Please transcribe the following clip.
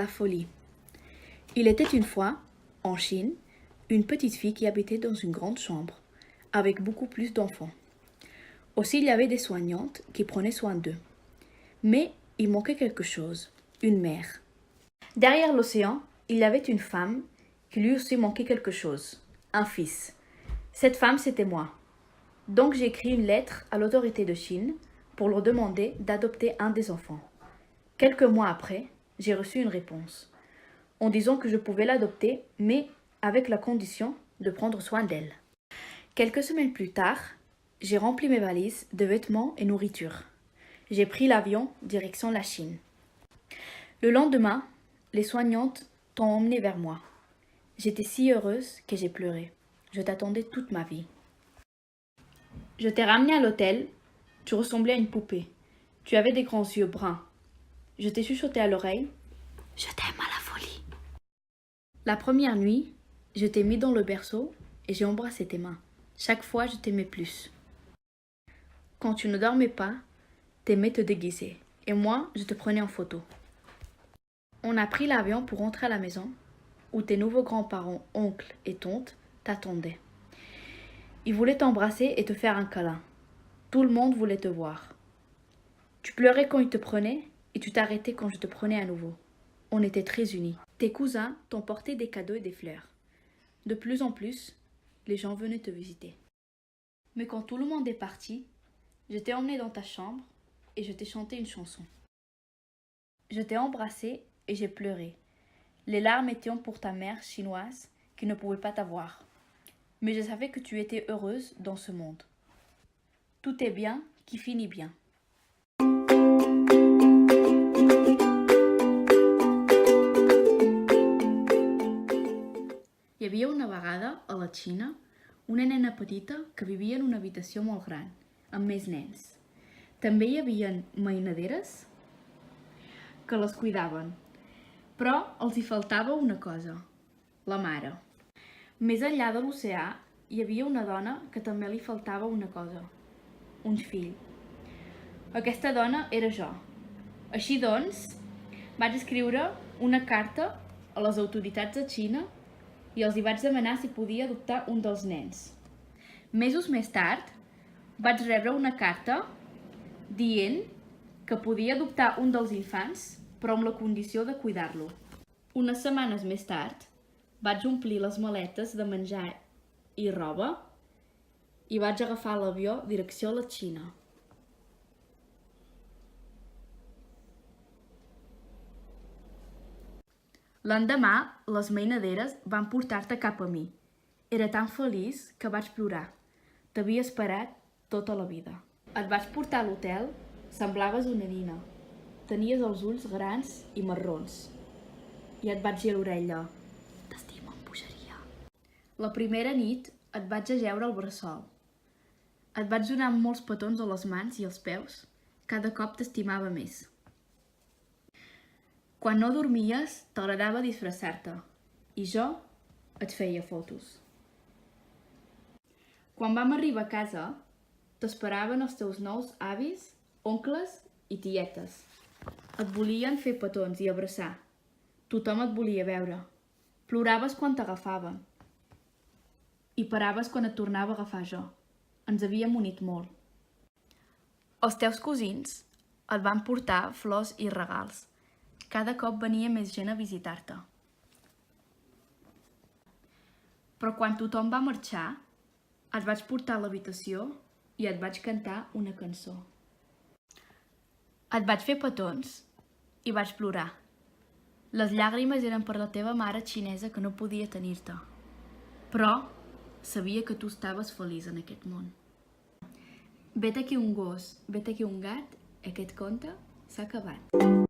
la folie. Il était une fois, en Chine, une petite fille qui habitait dans une grande chambre, avec beaucoup plus d'enfants. Aussi, il y avait des soignantes qui prenaient soin d'eux. Mais il manquait quelque chose, une mère. Derrière l'océan, il y avait une femme qui lui aussi manquait quelque chose, un fils. Cette femme, c'était moi. Donc j'ai écrit une lettre à l'autorité de Chine pour leur demander d'adopter un des enfants. Quelques mois après, j'ai reçu une réponse, en disant que je pouvais l'adopter, mais avec la condition de prendre soin d'elle. Quelques semaines plus tard, j'ai rempli mes valises de vêtements et nourriture. J'ai pris l'avion direction la Chine. Le lendemain, les soignantes t'ont emmené vers moi. J'étais si heureuse que j'ai pleuré. Je t'attendais toute ma vie. Je t'ai ramené à l'hôtel. Tu ressemblais à une poupée. Tu avais des grands yeux bruns. Je t'ai chuchoté à l'oreille. Je t'aime à la folie. La première nuit, je t'ai mis dans le berceau et j'ai embrassé tes mains. Chaque fois, je t'aimais plus. Quand tu ne dormais pas, t'aimais te déguiser. Et moi, je te prenais en photo. On a pris l'avion pour rentrer à la maison, où tes nouveaux grands-parents, oncles et tantes, t'attendaient. Ils voulaient t'embrasser et te faire un câlin. Tout le monde voulait te voir. Tu pleurais quand ils te prenaient et tu t'arrêtais quand je te prenais à nouveau. On était très unis. Tes cousins t'ont porté des cadeaux et des fleurs. De plus en plus, les gens venaient te visiter. Mais quand tout le monde est parti, je t'ai emmené dans ta chambre et je t'ai chanté une chanson. Je t'ai embrassé et j'ai pleuré. Les larmes étaient pour ta mère chinoise qui ne pouvait pas t'avoir. Mais je savais que tu étais heureuse dans ce monde. Tout est bien qui finit bien. Hi havia una vegada, a la Xina, una nena petita que vivia en una habitació molt gran, amb més nens. També hi havia mainaderes que les cuidaven, però els hi faltava una cosa, la mare. Més enllà de l'oceà, hi havia una dona que també li faltava una cosa, un fill. Aquesta dona era jo. Així doncs, vaig escriure una carta a les autoritats de Xina i els hi vaig demanar si podia adoptar un dels nens. Mesos més tard, vaig rebre una carta dient que podia adoptar un dels infants, però amb la condició de cuidar-lo. Unes setmanes més tard, vaig omplir les maletes de menjar i roba i vaig agafar l'avió direcció a la Xina. L'endemà, les mainaderes van portar-te cap a mi. Era tan feliç que vaig plorar. T'havia esperat tota la vida. Et vaig portar a l'hotel, semblaves una nina. Tenies els ulls grans i marrons. I et vaig dir a l'orella: t'estimo amb bogeria. La primera nit et vaig ajeure al bressol. Et vaig donar molts petons a les mans i als peus. Cada cop t'estimava més. Quan no dormies, t'agradava disfressar-te. I jo et feia fotos. Quan vam arribar a casa, t'esperaven els teus nous avis, oncles i tietes. Et volien fer petons i abraçar. Tothom et volia veure. Ploraves quan t'agafaven. I paraves quan et tornava a agafar jo. Ens havíem unit molt. Els teus cosins et van portar flors i regals. Cada cop venia més gent a visitar-te. Però quan tothom va marxar, et vaig portar a l'habitació i et vaig cantar una cançó. Et vaig fer petons i vaig plorar. Les llàgrimes eren per la teva mare xinesa que no podia tenir-te. Però sabia que tu estaves feliç en aquest món. Vet aquí un gos, vet aquí un gat, aquest conte s'ha acabat.